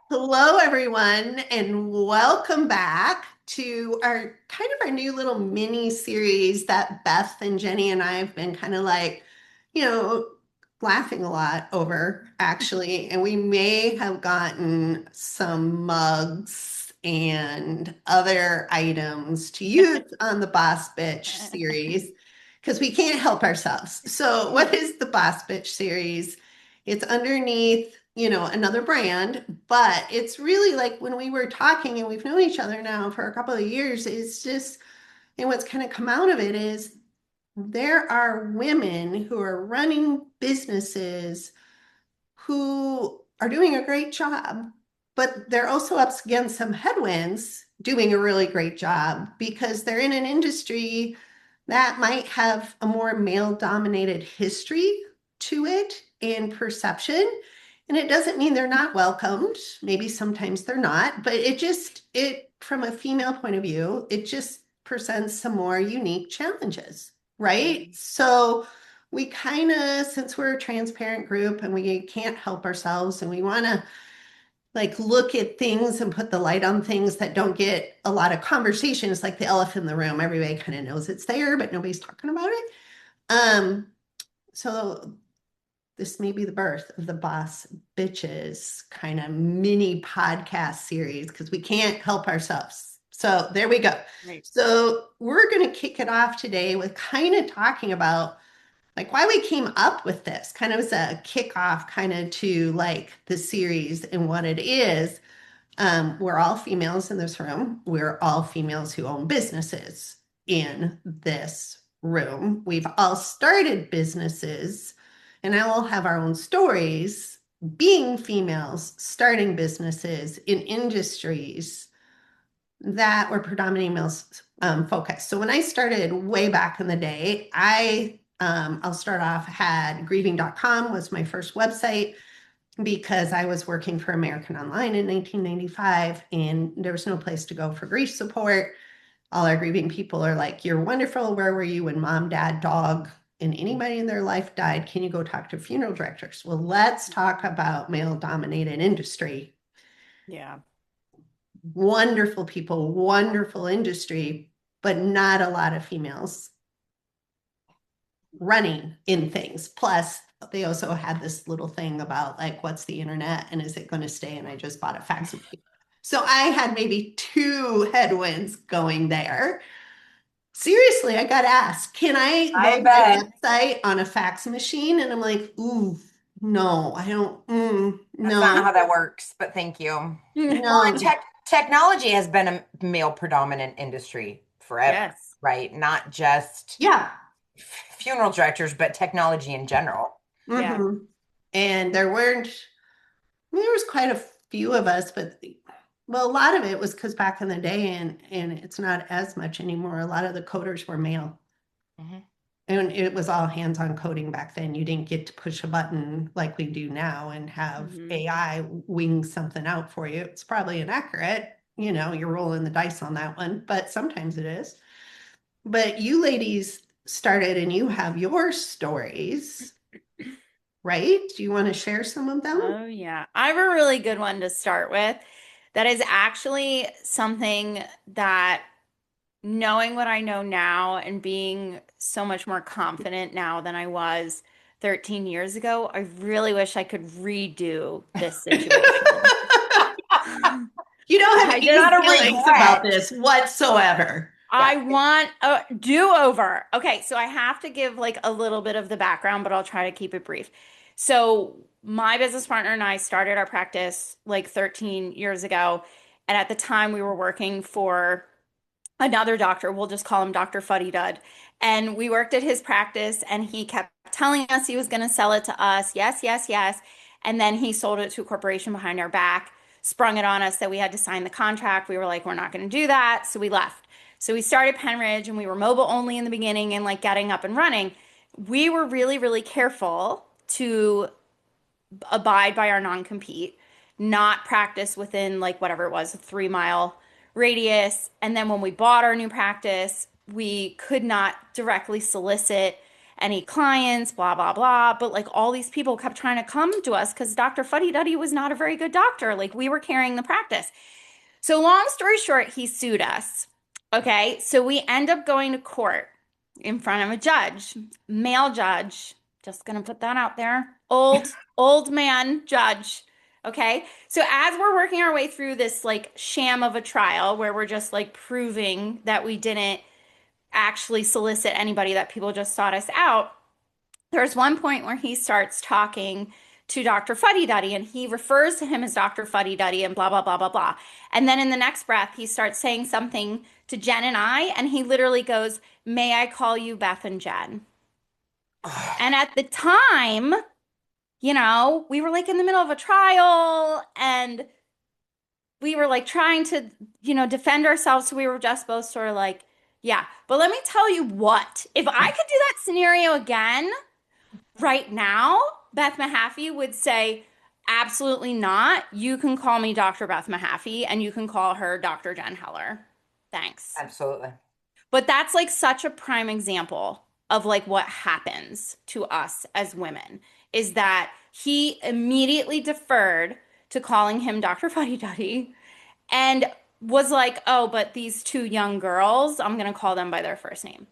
Hello, everyone, and welcome back to our new little mini series that Beth and Jenny and I have been kind of you know, laughing a lot over, actually. And we may have gotten some mugs and other items to use on the Boss Bitch series because we can't help ourselves. So, what is the Boss Bitch series? It's underneath another brand, but it's really like when we were talking and we've known each other now for a couple of years, it's just, and what's kind of come out of it is there are women who are running businesses who are doing a great job, but they're also up against some headwinds doing a really great job because they're in an industry that might have a more male dominated history to it and perception. And it doesn't mean they're not welcomed. Maybe sometimes they're not, but from a female point of view, it just presents some more unique challenges, right? So we kind of, since we're a transparent group and we can't help ourselves and we want to look at things and put the light on things that don't get a lot of conversation. It's like the elephant in the room. Everybody kind of knows it's there, but nobody's talking about it. So this may be the birth of the Boss Bitches kind of mini podcast series because we can't help ourselves. So there we go. Right. So we're going to kick it off today with kind of talking about why we came up with this kind of as a kickoff kind of to the series and what it is. We're all females in this room. We're all females who own businesses in this room. We've all started businesses, and I will have our own stories being females starting businesses in industries that were predominantly males focused. So when I started way back in the day, I'll start off, had grieving.com was my first website because I was working for American Online in 1995 and there was no place to go for grief support. All our grieving people are like, "You're wonderful. Where were you when mom, dad, dog, and anybody in their life died? Can you go talk to funeral directors?" Well, let's talk about male dominated industry. Yeah. Wonderful people, wonderful industry, but not a lot of females running in things. Plus, they also had this little thing about what's the internet and is it going to stay? And I just bought a fax machine. So I had maybe two headwinds going there. Seriously, I got asked, can I I load my bet. website on a fax machine? And I'm like, ooh, no, I don't, That's no, not how that works, but thank you. Well, and no. technology has been a male predominant industry forever, Yes. right? Not just Yeah. funeral directors, but technology in general. Yeah. hmm And there weren't, there was quite a few of us, but well, a lot of it was because back in the day, and it's not as much anymore. A lot of the coders were male, Mhm. and it was all hands-on coding back then. You didn't get to push a button like we do now and have Hmm. AI wing something out for you. It's probably inaccurate. You're rolling the dice on that one, but sometimes it is. But you ladies started, and you have your stories, right? Do you want to share some of them? Oh, yeah. I have a really good one to start with. That is actually something that knowing what I know now and being so much more confident now than I was 13 years ago, I really wish I could redo this situation. You don't have I It's any not just, a feelings about regret. this whatsoever. Yeah. I want a do-over. Okay, so I have to give like a little bit of the background, but I'll try to keep it brief. So, my business partner and I started our practice like 13 years ago. And at the time, we were working for another doctor. We'll just call him Dr. Fuddy Dud. And we worked at his practice, and he kept telling us he was going to sell it to us. Yes, yes, yes. And then he sold it to a corporation behind our back, sprung it on us that we had to sign the contract. We were like, we're not going to do that. So we left. So we started Penridge, and we were mobile only in the beginning and like getting up and running. We were really, really careful to abide by our non-compete, not practice within like whatever it was, a 3 mile radius. And then when we bought our new practice, we could not directly solicit any clients, blah, blah, blah. But like all these people kept trying to come to us because Dr. Fuddy Duddy was not a very good doctor. Like we were carrying the practice. So long story short, he sued us. Okay. So we end up going to court in front of a judge, male judge. Just gonna put that out there. Old man judge. Okay. So as we're working our way through this like sham of a trial where we're just like proving that we didn't actually solicit anybody, that people just sought us out, there's one point where he starts talking to Dr. Fuddy Duddy and he refers to him as Dr. Fuddy Duddy and blah, blah, blah, blah, blah. And then in the next breath, he starts saying something to Jen and I, and he literally goes, "May I call you Beth and Jen?" And at the time, we were like in the middle of a trial and we were like trying to, defend ourselves. So we were just both sort of like, yeah. But let me tell you what, if I could do that scenario again right now, Beth Mahaffey would say, absolutely not. You can call me Dr. Beth Mahaffey and you can call her Dr. Jen Heller. Thanks. Absolutely. But that's like such a prime example of like what happens to us as women is that he immediately deferred to calling him Dr. Fuddy Duddy and was like, oh, but these two young girls, I'm going to call them by their first name.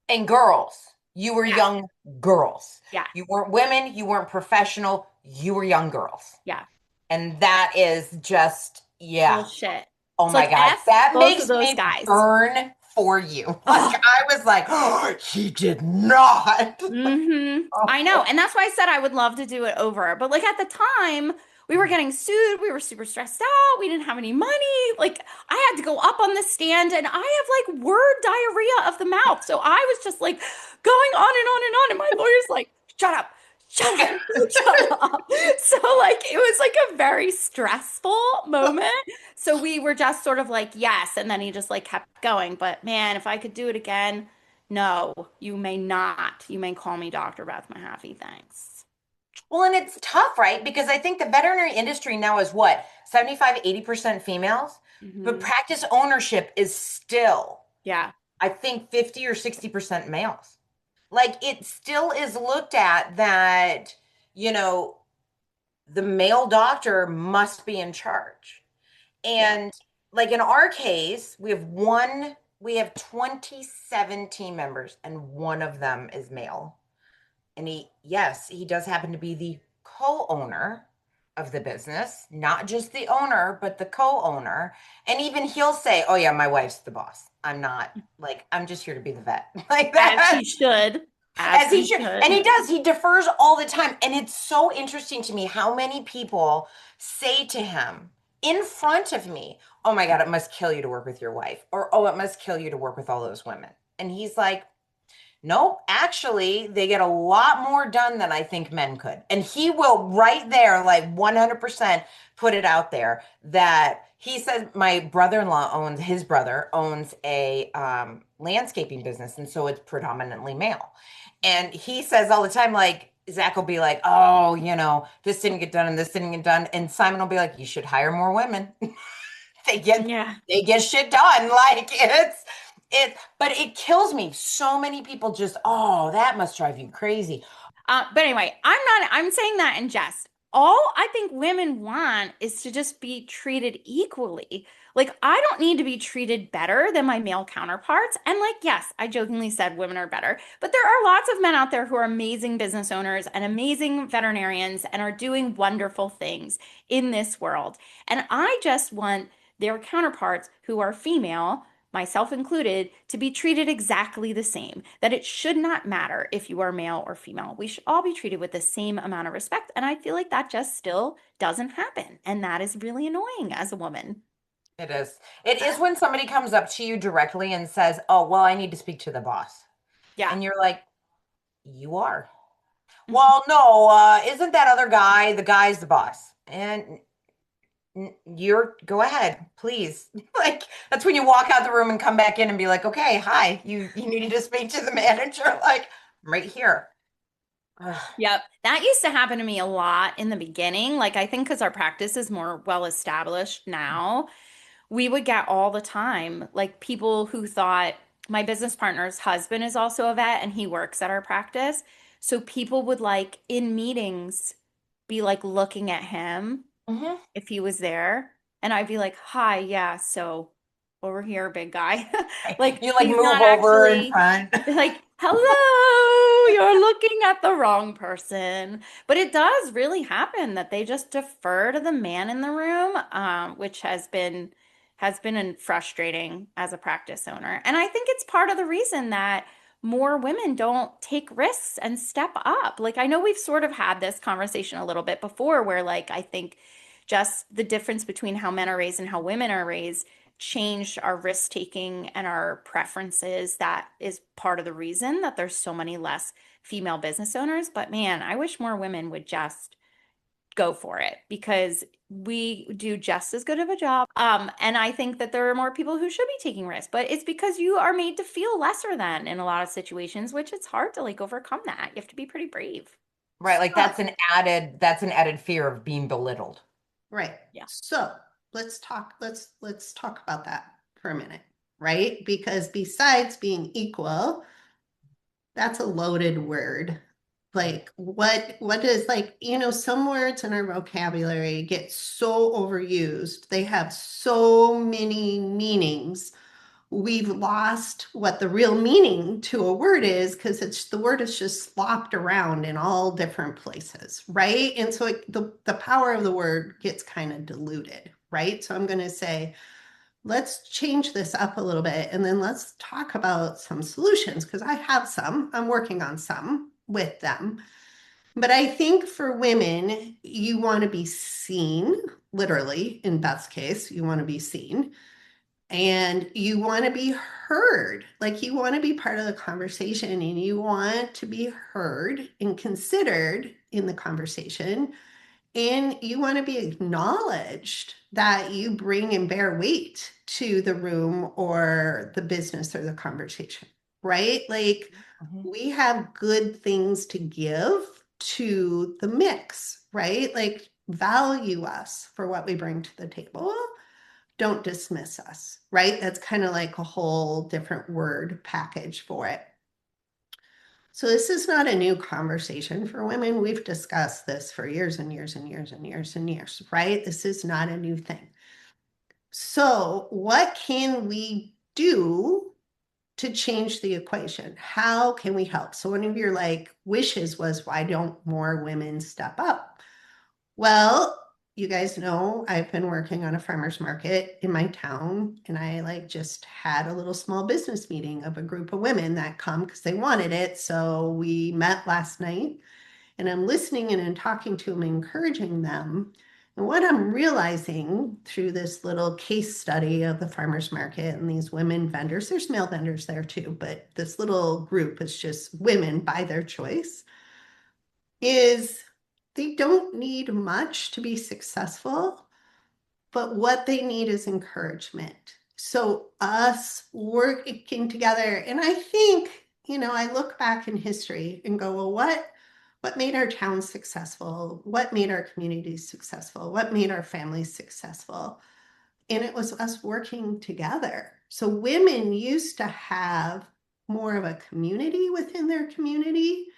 And girls, you were Yeah. young girls. Yeah. You weren't women, you weren't professional, you were young girls. Yeah. And that is just, yeah. Bullshit. Oh It's my like God. F That both makes of those me guys. burn for you. Like I was like, oh, he did not. I know. And that's why I said I would love to do it over. But like at the time, we were getting sued. We were super stressed out. We didn't have any money. Like I had to go up on the stand and I have like word diarrhea of the mouth. So I was just like going on and on and on. And my lawyer's like, shut up. Shut up. Shut up. So like it was like a very stressful moment. So we were just sort of like, yes. And then he just like kept going. But man, if I could do it again, no, you may not. You may call me Dr. Beth Mahaffey. Thanks. Well, and it's tough, right? Because I think the veterinary industry now is what, 75, 80% females? But practice ownership is still, Yeah. I think 50 or 60% males. Like it still is looked at that, the male doctor must be in charge. And like in our case, we have 27 team members and one of them is male. And he does happen to be the co-owner of the business, not just the owner, but the co-owner. And even he'll say, "Oh yeah, my wife's the boss. I'm not like I'm just here to be the vet." Like that. As he should. As he should. And he does. He defers all the time. And it's so interesting to me how many people say to him in front of me, "Oh my God, it must kill you to work with your wife." Or, "Oh, it must kill you to work with all those women." And he's like, "Nope, actually, they get a lot more done than I think men could." And he will right there, like 100% put it out there that he says my brother-in-law his brother owns a landscaping business. And so it's predominantly male. And he says all the time, like, Zach will be like, "Oh, this didn't get done and this didn't get done." And Simon will be like, "You should hire more women." They get shit done. Like but it kills me. So many people just, "Oh, that must drive you crazy." But anyway, I'm saying that in jest. All I think women want is to just be treated equally. Like, I don't need to be treated better than my male counterparts. And like, yes, I jokingly said women are better, but there are lots of men out there who are amazing business owners and amazing veterinarians and are doing wonderful things in this world. And I just want their counterparts who are female, myself included, to be treated exactly the same. That it should not matter if you are male or female. We should all be treated with the same amount of respect. And I feel like that just still doesn't happen. And that is really annoying as a woman. It is. It is when somebody comes up to you directly and says, "Oh, well, I need to speak to the boss." Yeah. And you're like, "You are." "Well, no, isn't that other guy, the guy's the boss?" And go ahead, please. Like that's when you walk out the room and come back in and be like, "Okay, hi, you needed to speak to the manager." Like, "I'm right here." Yep. That used to happen to me a lot in the beginning. Like I think because our practice is more well established now, we would get all the time like people who thought my business partner's husband is also a vet and he works at our practice. So people would like in meetings be like looking at him Hmm. if he was there. And I'd be like, hi, yeah, so over here, big guy. Like You like he's move not over in actually front. like, hello, you're looking at the wrong person. But it does really happen that they just defer to the man in the room, which has been frustrating as a practice owner. And I think it's part of the reason that more women don't take risks and step up. Like I know we've sort of had this conversation a little bit before where like I think just the difference between how men are raised and how women are raised changed our risk taking and our preferences. That is part of the reason that there's so many less female business owners. But man, I wish more women would just go for it because we do just as good of a job. And I think that there are more people who should be taking risks, but it's because you are made to feel lesser than in a lot of situations, which it's hard to like overcome that. You have to be pretty brave. Right, like So, that's an added fear of being belittled. right. Yeah. So let's talk about that for a minute, right? Because besides being equal, that's a loaded word. Like what is like, some words in our vocabulary get so overused. They have so many meanings. We've lost what the real meaning to a word is because it's the word is just slopped around in all different places, right? And so the power of the word gets kind of diluted, right? So I'm going to say, let's change this up a little bit and then let's talk about some solutions because I have some. I'm working on some with them. But I think for women, you want to be seen, literally, in Beth's case, you want to be seen and you want to be heard. Like you want to be part of the conversation and you want to be heard and considered in the conversation. And you want to be acknowledged that you bring and bear weight to the room or the business or the conversation, right? Like Mhm. we have good things to give to the mix, right? Like value us for what we bring to the table. Don't dismiss us, right? That's kind of like a whole different word package for it. So this is not a new conversation for women. We've discussed this for years and years and years and years and years, right? This is not a new thing. So what can we do to change the equation? How can we help? So one of your like wishes was, why don't more women step up? Well, you guys know I've been working on a farmer's market in my town, and I like just had a little small business meeting of a group of women that come because they wanted it. So we met last night, and I'm listening and I'm talking to them, encouraging them. And what I'm realizing through this little case study of the farmer's market and these women vendors, there's male vendors there too, but this little group is just women by their choice, is they don't need much to be successful, but what they need is encouragement. So us working together, and I think, I look back in history and go, well, what made our town successful? What made our communities successful? What made our families successful? And it was us working together. So women used to have more of a community within their community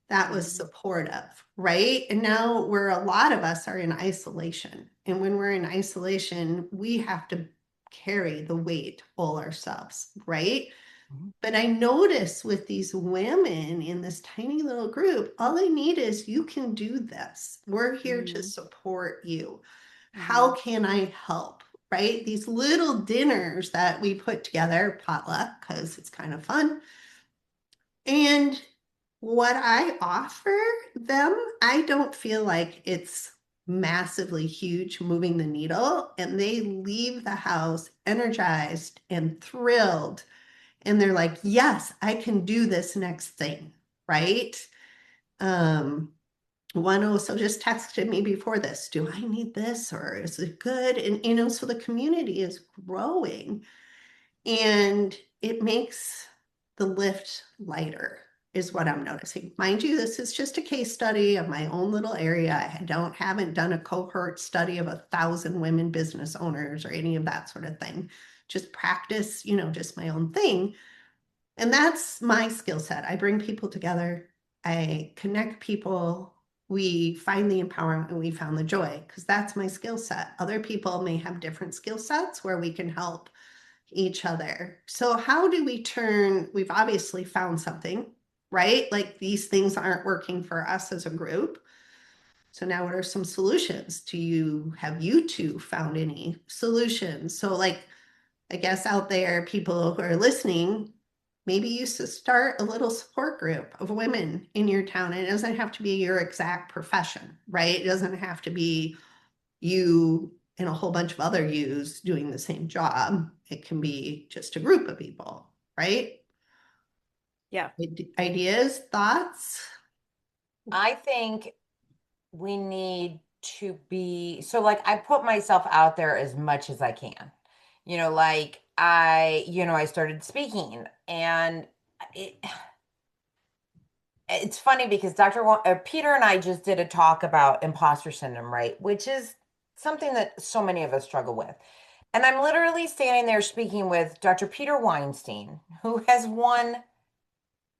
that was Mhm. supportive, right? And now where a lot of us are in isolation. And when we're in isolation, we have to carry the weight all ourselves, right? Mhm. But I notice with these women in this tiny little group, all they need is you can do this. We're here to Mhm. support you. How Mhm. can I help? Right? These little dinners that we put together, potluck, because it's kind of fun. And what I offer them, I don't feel like it's massively huge moving the needle. And they leave the house energized and thrilled. And they're like, yes, I can do this next thing. Right. Um, One also just texted me before this. Do I need this or is it good? And, so the community is growing. And it makes the lift lighter, is what I'm noticing. Mind you, this is just a case study of my own little area. Haven't done a cohort study of 1,000 women business owners or any of that sort of thing. Just practice, just my own thing. And that's my skill set. I bring people together, I connect people, we find the empowerment and we found the joy because that's my skill set. Other people may have different skill sets where we can help each other. So, how do we turn? We've obviously found something, right? Like these things aren't working for us as a group. So, now what are some solutions? Have you two found any solutions? So, like, I guess out there, people who are listening, maybe you should start a little support group of women in your town. And it doesn't have to be your exact profession, right? It doesn't have to be you and a whole bunch of other yous doing the same job. It can be just a group of people, right? Yeah. Ideas, thoughts? I think we need to be so like I put myself out there as much as I can. Like I started speaking and it it's funny because Peter and I just did a talk about imposter syndrome, right? Which is something that so many of us struggle with. And I'm literally standing there speaking with Dr. Peter Weinstein, who has won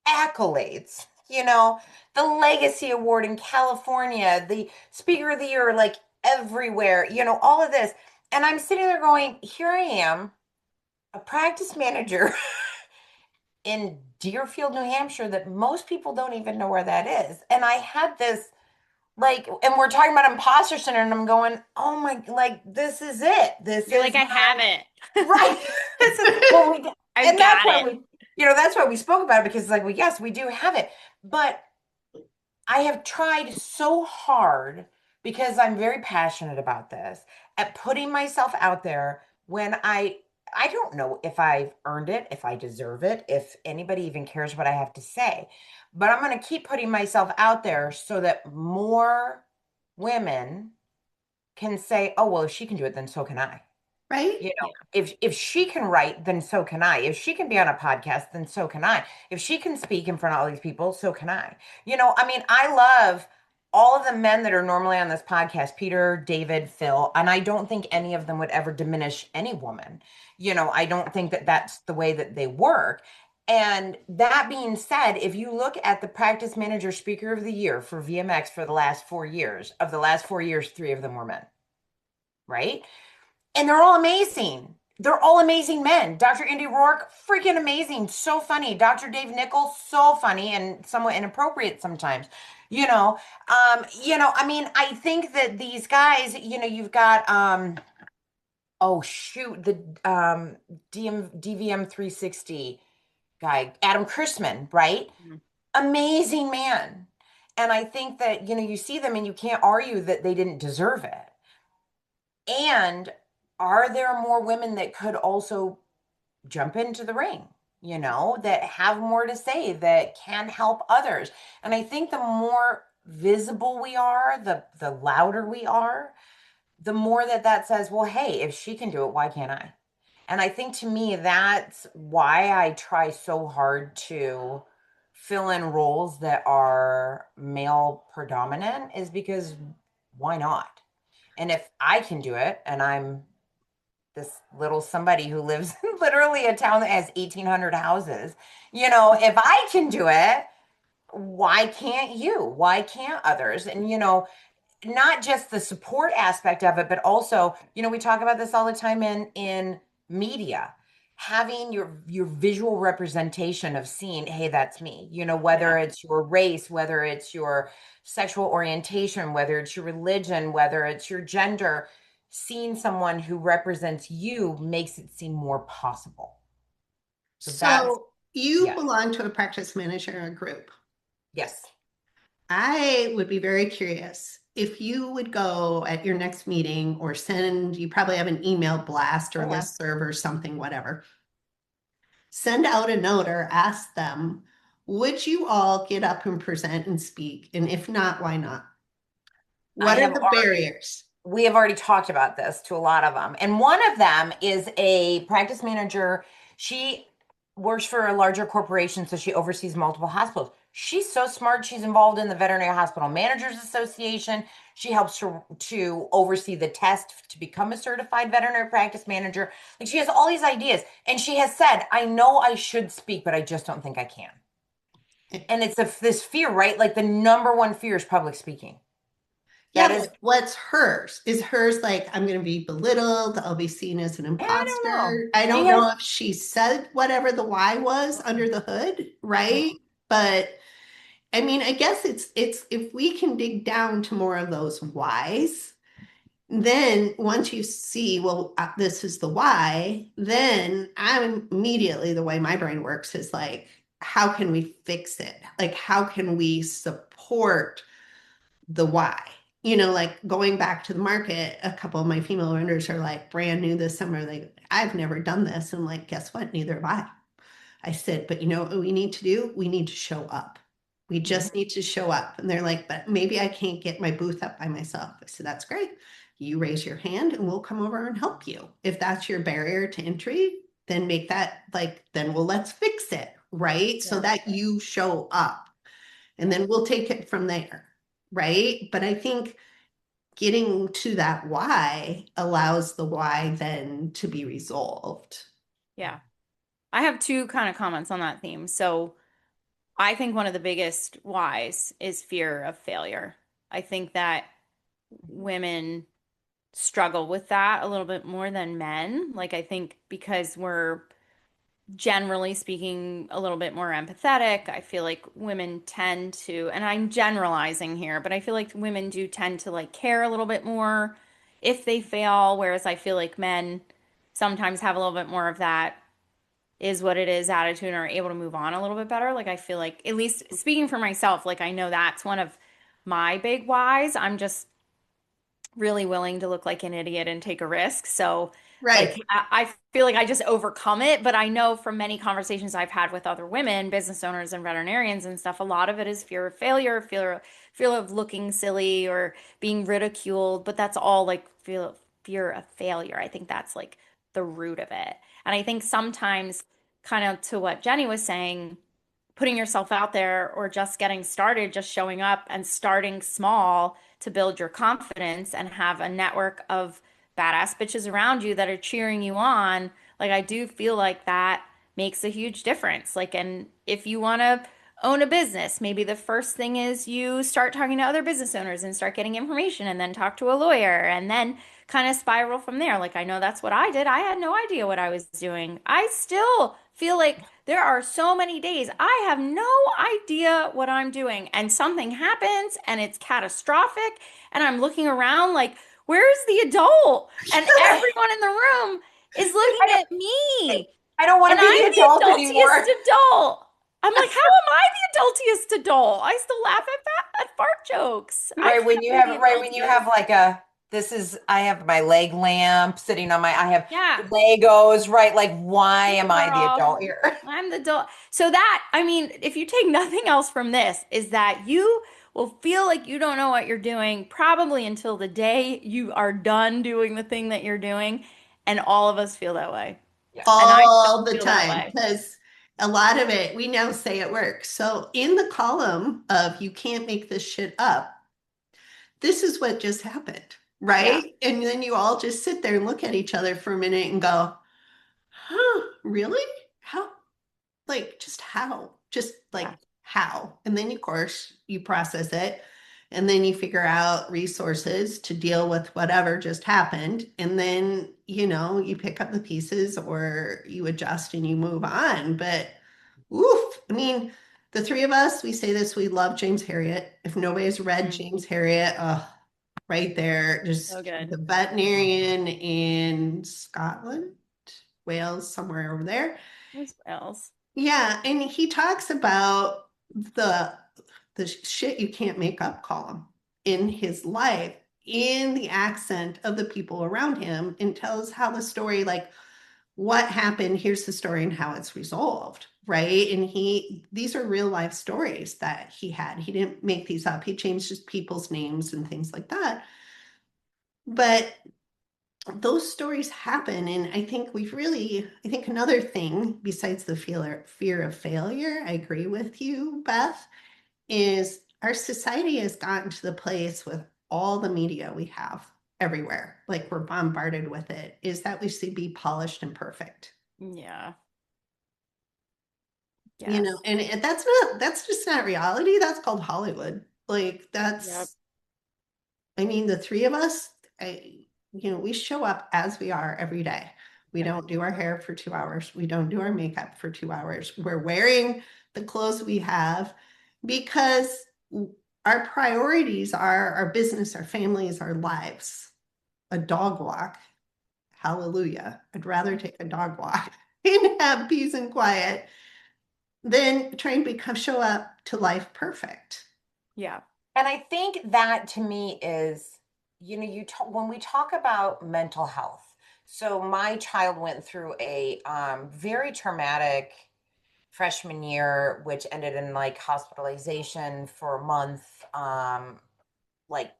accolades, the Legacy Award in California, the Speaker of the Year, like everywhere, all of this. And I'm sitting there going, here I am, a practice manager in Deerfield, New Hampshire, that most people don't even know where that is. And I had this, like, and we're talking about imposter syndrome, and I'm going, oh my, like, this is it. This You're is like, I have my, it. right. This is, well, I've and that's got why it. that's why we spoke about it because it's like, well, yes, we do have it. But I have tried so hard because I'm very passionate about this at putting myself out there when I don't know if I've earned it, if I deserve it, if anybody even cares what I have to say. But I'm going to keep putting myself out there so that more women can say, "Oh, well, if she can do it, then so can I." Right? Yeah. If she can write, then so can I. If she can be on a podcast, then so can I. If she can speak in front of all these people, so can I. I mean, I love all of the men that are normally on this podcast, Peter, David, Phil, and I don't think any of them would ever diminish any woman. I don't think that that's the way that they work. And that being said, if you look at the practice manager speaker of the year for VMX for the last 4 years, of the last 4 years, 3 of them were men, right? And they're all amazing. They're all amazing men. Dr. Andy Rourke, freaking amazing. So funny. Dr. Dave Nichols, so funny and somewhat inappropriate sometimes. I mean, I think that these guys, you've got oh shoot, the DVM 360 guy, Adam Christman, right? Mhm. Amazing man. And I think that, you see them and you can't argue that they didn't deserve it. And are there more women that could also jump into the ring, that have more to say, that can help others? And I think the more visible we are, the louder we are, the more that says, well, hey, if she can do it, why can't I? And I think to me, that's why I try so hard to fill in roles that are male predominant, is because why not? And if I can do it, and I'm this little somebody who lives in literally a town that has 1,800 houses, if I can do it, why can't you? Why can't others? And, not just the support aspect of it, but also, we talk about this all the time in media, having your visual representation of seeing, hey, that's me, whether Yeah. it's your race, whether it's your sexual orientation, whether it's your religion, whether it's your gender, seeing someone who represents you makes it seem more possible. So that's, So, you yes, belong to a practice manager group. yes. I would be very curious if you would go at your next meeting or you probably have an email blast or Oh, yeah. listserv or something, whatever. Send out a note or ask them, would you all get up and present and speak? And if not, why not? I What are have the barriers? we have already talked about this to a lot of them. And one of them is a practice manager. She works for a larger corporation, so she oversees multiple hospitals. She's so smart. She's involved in the Veterinary Hospital Managers Association. She helps to oversee the test to become a certified veterinary practice manager. Like she has all these ideas. And she has said, I know I should speak, but I just don't think I can. And it's this fear, right? Like the number one fear is public speaking. Yeah, That is, but what's hers? Is hers like, I'm going to be belittled, I'll be seen as an I don't know. imposter? I She don't has, know if she said whatever the why was under the hood, right? But I mean, I guess it's if we can dig down to more of those whys, then once you see, well, this is the why, then I'm immediately the way my brain works is like, how can we fix it? Like, how can we support the why? Like going back to the market, a couple of my female vendors are like brand new this summer. Like, I've never done this. And like, guess what? Neither have I. I said, but you know what we need to do? We need to show up. We just need to show up. And they're like, but maybe I can't get my booth up by myself. I said, that's great. You raise your hand and we'll come over and help you. If that's your barrier to entry, then make that like, then let's fix it, right? So yeah. that you show up and then we'll take it from there, right? But I think getting to that why allows the why then to be resolved. Yeah. I have two kind of comments on that theme. So I think one of the biggest whys is fear of failure. I think that women struggle with that a little bit more than men. Like, I think because we're generally speaking a little bit more empathetic, I feel like women tend to, and I'm generalizing here, but I feel like women do tend to like care a little bit more if they fail, whereas I feel like men sometimes have a little bit more of that is what it is attitude and are able to move on a little bit better. Like I feel like, at least speaking for myself, like I know that's one of my big whys. I'm just really willing to look like an idiot and take a risk. So like Right. I feel like I just overcome it, but I know from many conversations I've had with other women, business owners and veterinarians and stuff, a lot of it is fear of failure, fear of looking silly or being ridiculed, but that's all like fear of failure. I think that's like the root of it. And I think sometimes kind of to what Jenny was saying, putting yourself out there or just getting started, just showing up and starting small to build your confidence and have a network of badass bitches around you that are cheering you on. Like, I do feel like that makes a huge difference. Like, and if you want to own a business, maybe the first thing is you start talking to other business owners and start getting information and then talk to a lawyer and then kind of spiral from there. Like, I know that's what I did. I had no idea what I was doing. I still feel like there are so many days I have no idea what I'm doing, and something happens and it's catastrophic, and I'm looking around like, where's the adult? And everyone in the room is looking I at me, I don't want and to be I'm the the adult anymore. adultiest adult. I'm like, how am I the adultiest adult? I still laugh at fart jokes. I Right when can't you be have the right when you have adultiest. like a this is I have my leg lamp sitting on my I have Yeah. Legos, right? Like why Yeah, am I the girl. adult here? I'm the adult. So that, I mean, if you take nothing else from this, is that you will feel like you don't know what you're doing probably until the day you are done doing the thing that you're doing. And all of us feel that way. Yeah. And I All still the feel that time way. because a lot of it we now say at work. So in the column of you can't make this shit up, this is what just happened, Yeah. right? And then you all just sit there and look at each other for a minute and go, huh, really? How? Like, just how? Just like Yeah. how? And then, of course, you process it and then you figure out resources to deal with whatever just happened. And then, you pick up the pieces or you adjust and you move on. But, oof, I mean, the three of us, we say this, we love James Harriet. If nobody's read Mm, James Harriet, right there, so just good. the veterinarian in Scotland, Wales, somewhere over there. What else? Yeah, and he talks about the the shit you can't make up column in his life in the accent of the people around him and tells how the story like what happened, here's the story and how it's resolved, right? And these are real life stories that he had. He didn't make these up. He changed his people's names and things like that. But those stories happen. And I think another thing besides the fear of failure, I agree with you, Beth, is our society has gotten to the place with all the media we have everywhere, like we're bombarded with it, is that we see be polished and perfect. Yeah. You Yes. know, and that's just not reality. That's called Hollywood. Like Yep. I mean, the three of us, we show up as we are every day. We Yep. don't do our hair for 2 hours. We don't do our makeup for 2 hours. We're wearing the clothes we have because our priorities are our business, our families, our lives. A dog walk, hallelujah. I'd rather take a dog walk and have peace and quiet than trying to show up to life perfect. Yeah. And I think that to me is, when we talk about mental health. So my child went through a very traumatic freshman year, which ended in like hospitalization for a month, like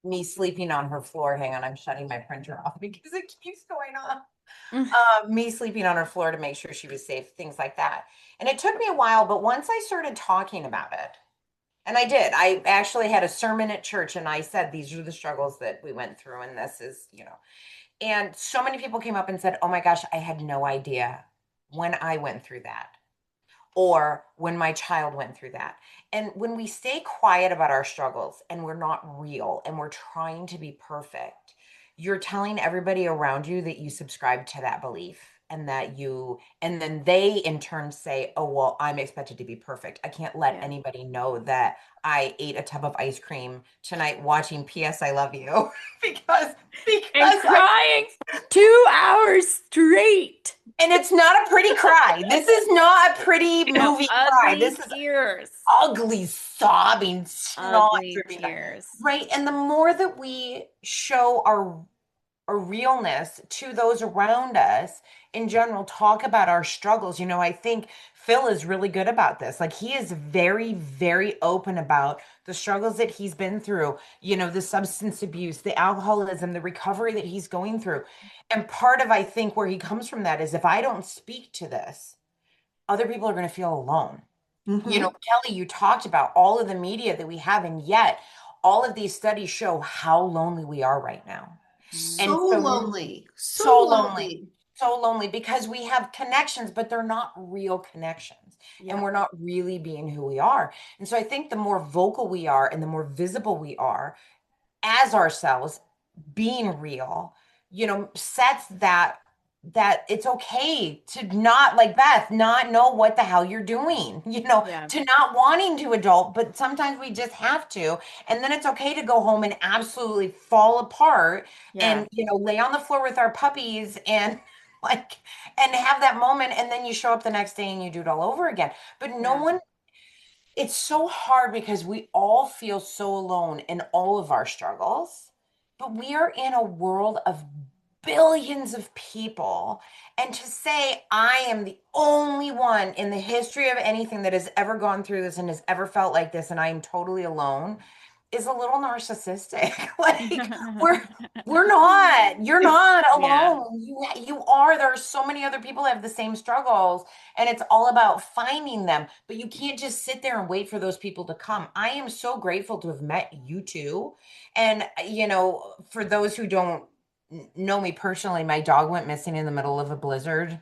me sleeping on her floor. Hang on, I'm shutting my printer off because it keeps going off. Me sleeping on her floor to make sure she was safe, things like that. And it took me a while, but once I started talking about it, and I did. I actually had a sermon at church and I said, these are the struggles that we went through. And this is, and so many people came up and said, oh my gosh, I had no idea when I went through that or when my child went through that. And when we stay quiet about our struggles and we're not real and we're trying to be perfect, you're telling everybody around you that you subscribe to that belief and and then they in turn say, oh, well, I'm expected to be perfect. I can't let Yeah. anybody know that I ate a tub of ice cream tonight watching PS I Love You because, And because I, crying 2 hours straight. and it's not a pretty cry. This is not a pretty No, movie cry. ugly This is tears. ugly, sobbing, snot Ugly dripping down. tears. Right. And the more that we show our realness to those around us in general, talk about our struggles. I think Phil is really good about this. Like he is very, very open about the struggles that he's been through, the substance abuse, the alcoholism, the recovery that he's going through. And part of, I think, where he comes from that is if I don't speak to this, other people are going to feel alone. Mhm. Kelly, you talked about all of the media that we have, and yet all of these studies show how lonely we are right now. Mm. So And so, lonely, so so lonely, lonely. so lonely because we have connections, but they're not real connections. And Yeah. we're not really being who we are. And so I think the more vocal we are and the more visible we are as ourselves, being real, sets that it's okay to not, like Beth, not know what the hell you're doing, Yeah. to not wanting to adult, but sometimes we just have to. And then it's okay to go home and absolutely fall apart Yeah. and, lay on the floor with our puppies and like, and have that moment. And then you show up the next day and you do it all over again. But no Yeah. one, it's so hard because we all feel so alone in all of our struggles, but we are in a world of billions of people. And to say, I am the only one in the history of anything that has ever gone through this and has ever felt like this, and I am totally alone, is a little narcissistic. Like, we're not, you're not Yeah. alone. You are. There are so many other people that have the same struggles and it's all about finding them, but you can't just sit there and wait for those people to come. I am so grateful to have met you two. And for those who don't know me personally, my dog went missing in the middle of a blizzard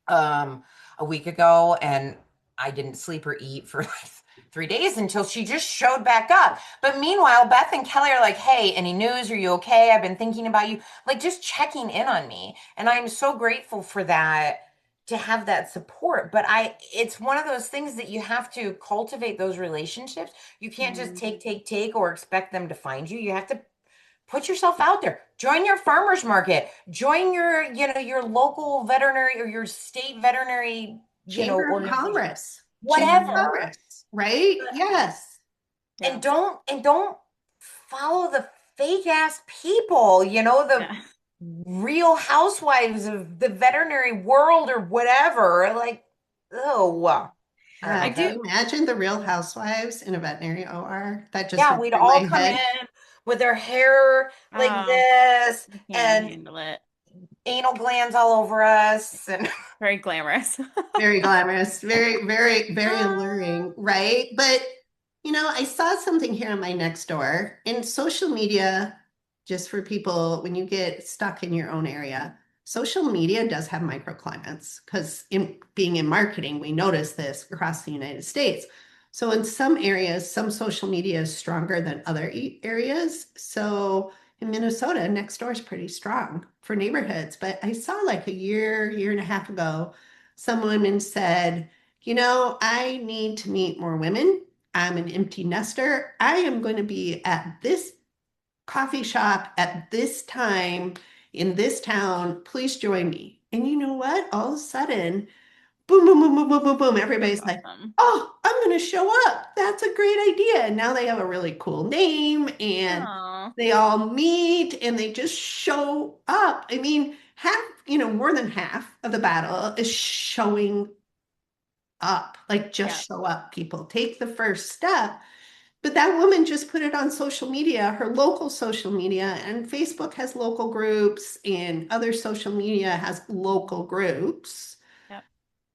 um a week ago, and I didn't sleep or eat for like 3 days until she just showed back up. But meanwhile, Beth and Kelly are like, hey, any news? Are you okay? I've been thinking about you, like just checking in on me. And I'm so grateful for that, to have that support. But it's one of those things that you have to cultivate those relationships. You can't just Mhm. take or expect them to find you. You have to put yourself out there. Join your farmers market. Join your local veterinary or your state veterinary, Chamber of organization. Commerce. Chamber of Mhm. Whatever. Commerce, right? Yes. Yeah. And don't follow the fake ass people, the Yeah. real housewives of the veterinary world or whatever. Like, oh, I don't I Yeah. know. Can do. you imagine the Real Housewives in a veterinary OR? That just Yeah, went we'd through my all come head. in with their hair like Oh, this I can't and handle it. anal glands all over us. And Very glamorous. Very glamorous, very, very, very alluring, right? But, I saw something here on my next door in social media, just for people when you get stuck in your own area. Social media does have microclimates because in being in marketing, we notice this across the United States. So in some areas, some social media is stronger than other areas. So in Minnesota, next door is pretty strong for neighborhoods. But I saw like a year and a half ago, some women said, I need to meet more women. I'm an empty nester. I am going to be at this coffee shop at this time in this town. Please join me. And you know what? All of a sudden, boom, boom, boom, boom, boom, boom, boom. That's Everybody's like, awesome. oh, I'm going to show up. That's a great idea. And now they have a really cool name and Oh, they all meet and they just show up. I mean, more than half of the battle is showing up, like just yeah. show up, people. Take the first step. But that woman just put it on social media, her local social media, and Facebook has local groups and other social media has local groups. Yep.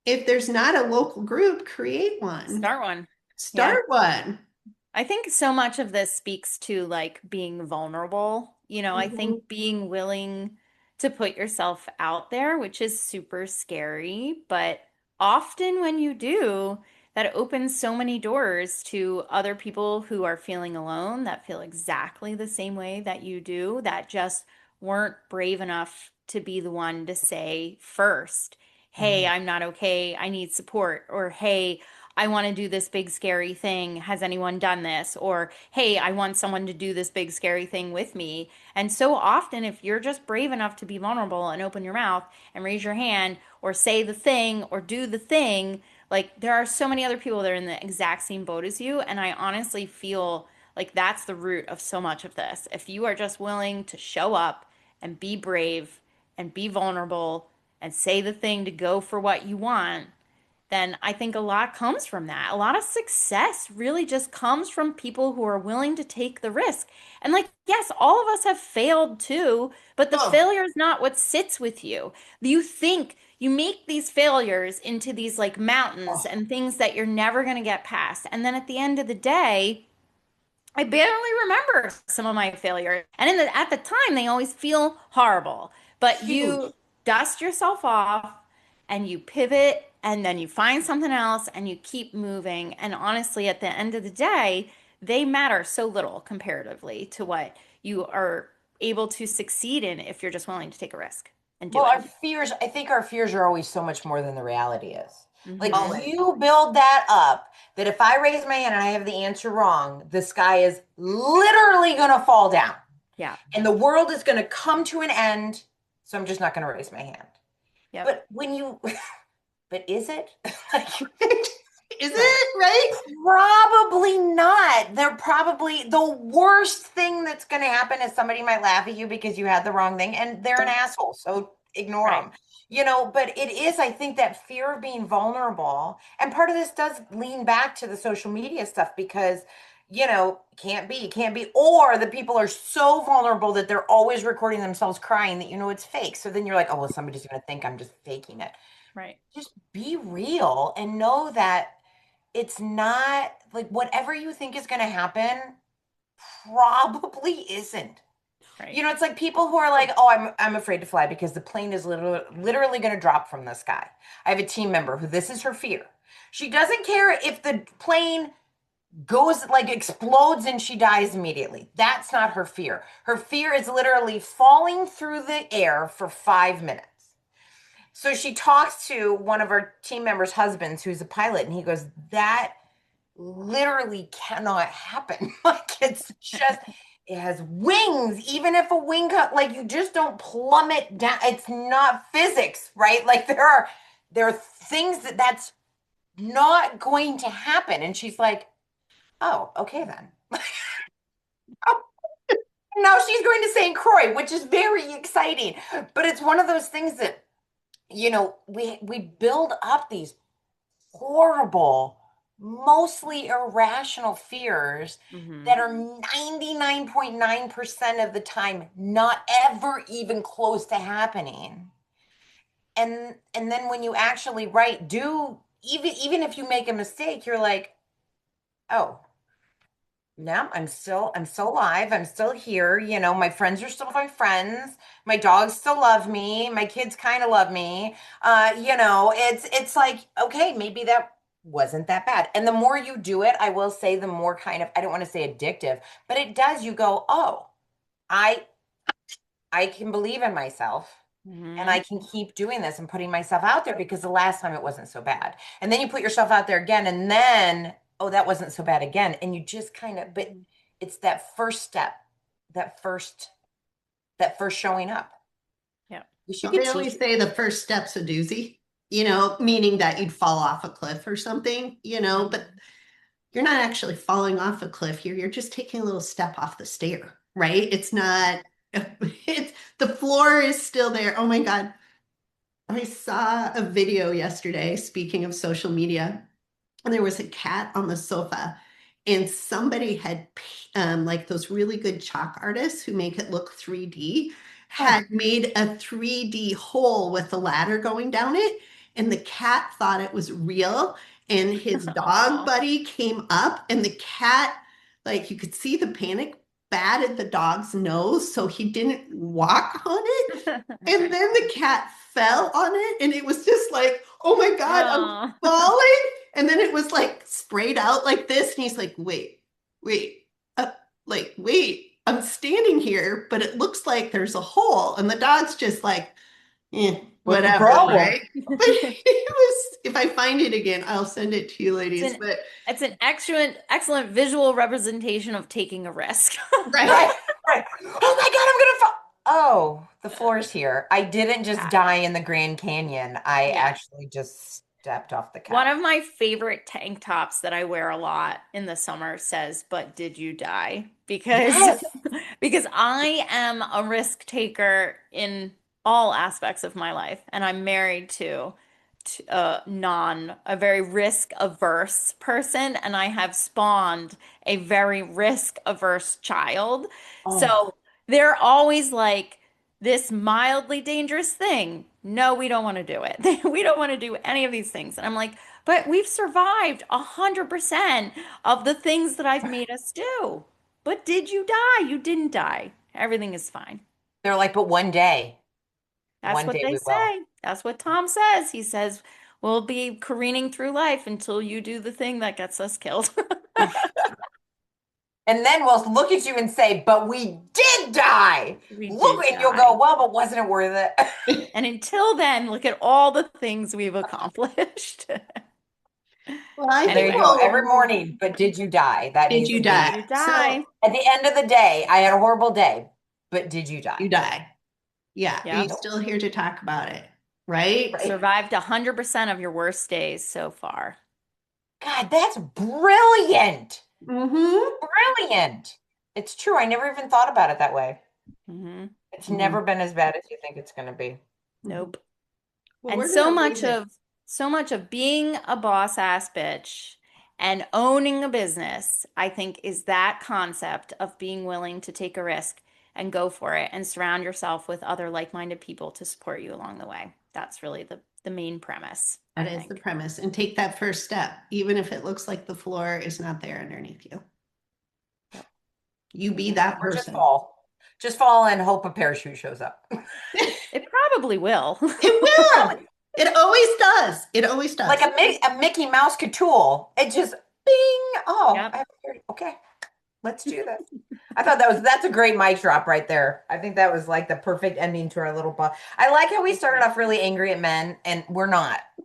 If there's not a local group, create one. Start one. Yeah. Start one. I think so much of this speaks to like being vulnerable. I Mhm. think being willing to put yourself out there, which is super scary, but often when you do, that opens so many doors to other people who are feeling alone, that feel exactly the same way that you do, that just weren't brave enough to be the one to say first, "Hey, Mhm. I'm not okay. I need support," or "Hey, I want to do this big scary thing. Has anyone done this?" Or, "Hey, I want someone to do this big scary thing with me." And so often, if you're just brave enough to be vulnerable and open your mouth and raise your hand or say the thing or do the thing, like there are so many other people that are in the exact same boat as you. And I honestly feel like that's the root of so much of this. If you are just willing to show up and be brave and be vulnerable and say the thing to go for what you want, then I think a lot comes from that. A lot of success really just comes from people who are willing to take the risk. And like, yes, all of us have failed too, but the Oh, failure is not what sits with you. You think you make these failures into these like mountains oh, and things that you're never going to get past. And then at the end of the day, I barely remember some of my failures. And at the time, they always feel horrible. But you huge. dust yourself off and you pivot and then you find something else and you keep moving. And honestly, at the end of the day, they matter so little comparatively to what you are able to succeed in if you're just willing to take a risk and do Well, it. I think our fears are always so much more than the reality is. Like Hmm. Always. you build that up that if I raise my hand and I have the answer wrong, the sky is literally going to fall down Yeah. and the world is going to come to an end. So I'm just not going to raise my hand. Yep. But but is it? Like, Is it right? probably not. They're probably the worst thing that's going to happen is somebody might laugh at you because you had the wrong thing and they're an asshole. So ignore Right. them. But it is, I think, that fear of being vulnerable. And part of this does lean back to the social media stuff because, can't be. Or the people are so vulnerable that they're always recording themselves crying that it's fake. So then you're like, oh, well, somebody's going to think I'm just faking it. Right. Just be real and know that it's not like whatever you think is going to happen probably isn't. Right. It's like people who are like, "Oh, I'm afraid to fly because the plane is literally going to drop from the sky." I have a team member who this is her fear. She doesn't care if the plane goes like explodes and she dies immediately. That's not her fear. Her fear is literally falling through the air for 5 minutes. So she talks to one of our team members' husbands who's a pilot, and he goes, "That literally cannot happen." Like it has wings. Even if a wing cut, like you just don't plummet down. It's not physics, right? Like there are things that's not going to happen. And she's like, "Oh, okay then." Now she's going to St. Croix, which is very exciting. But it's one of those things that, we build up these horrible mostly irrational fears Hmm. that are 99.9% of the time not ever even close to happening. And then when you actually do, even if you make a mistake, you're like, oh, yeah, I'm still alive. I'm still here. You know, my friends are still my friends. My dogs still love me. My kids kind of love me. You know, it's like, okay, maybe that wasn't that bad. And the more you do it, I will say the more kind of, I don't want to say addictive, but it does, you go, oh, I I can believe in myself. And Hmm. I can keep doing this and putting myself out there because the last time it wasn't so bad. And then you put yourself out there again, and then, oh, that wasn't so bad again. And you just kind of, but it's that first step, that first, that first showing up. Yeah. Wish you Well, could they teach. always say the first step's a doozy, you know, meaning that you'd fall off a cliff or something, you know, but Mhm. you're not actually falling off a cliff here. You're just taking a little step off the stair, right? It's not, it's the floor is still there. Oh my God. I saw a video yesterday, speaking of social media, and there was a cat on the sofa, and somebody had like those really good chalk artists who make it look 3D Oh, had made a 3D hole with a ladder going down it, and the cat thought it was real, and his dog Aw. buddy came up, and the cat, like you could see the panic, batted the dog's nose so he didn't walk on it, and then the cat fell on it, and it was just like, oh my God, I'm Oh. falling. And then it was like sprayed out like this. And he's like, wait, uh, wait, I'm standing here, but it looks like there's a hole. And the dog's just like, what's the whatever, problem? right? But it was, if I find it again, I'll send it to you It's ladies. an But it's an excellent visual representation of taking a risk. right. Right, right. Oh my God, I'm gonna fall. Oh, the floor's here. I didn't just Yeah. die in the Grand Canyon. I Yeah. actually just stepped off the One couch. of my favorite tank tops that I wear a lot in the summer says, "But did you die?" Because Yes. because I am a risk taker in all aspects of my life, and I'm married to a very risk averse person, and I have spawned a very risk averse child. Oh. So they're always like this mildly dangerous thing. No, we don't want to do it. We don't want to do any of these things. And I'm like, but we've survived 100% of the things that I've made us do. But did you die? You didn't die. Everything is fine. They're like, but That's one what day they we will. say. That's what Tom says. He says, we'll be careening through life until you do the thing that gets us killed. And then we'll look at you and say, but we did die. We Look, did and you'll go, die. well, but wasn't it worth it? And until then, look at all the things we've accomplished. Well, I And there think you go. Anyway, Every we'll, morning, but did you die? That did needs you to did be you die? die? So at the end of the day. I had a horrible day, but did you die? you die. Yeah. Are you Yep. Nope. still here to talk about it? Right? Right. Survived 100% of your worst days so far. God, that's brilliant. Mm-hmm. Brilliant. It's true. I never even thought about it that way. Hmm. It's Mm-hmm. never been as bad as you think it's going to be. Mm-hmm. Nope. Well, And we're gonna leave it. so much of being a boss ass bitch and owning a business, I think, is that concept of being willing to take a risk and go for it and surround yourself with other like-minded people to support you along the way. That's really the main premise, I That is the think. premise. And take that first step, even if it looks like the floor is not there underneath you. Yep. You be that Or just person. fall. Just fall and hope a parachute shows up. It probably will. It will. It always does. It always Like does. a Mickey Mouse tool. It just bing. Oh, Yep. okay. Let's do this. I thought that's a great mic drop right there. I think that was like the perfect ending to our little I like how we started off really angry at men, and we're not.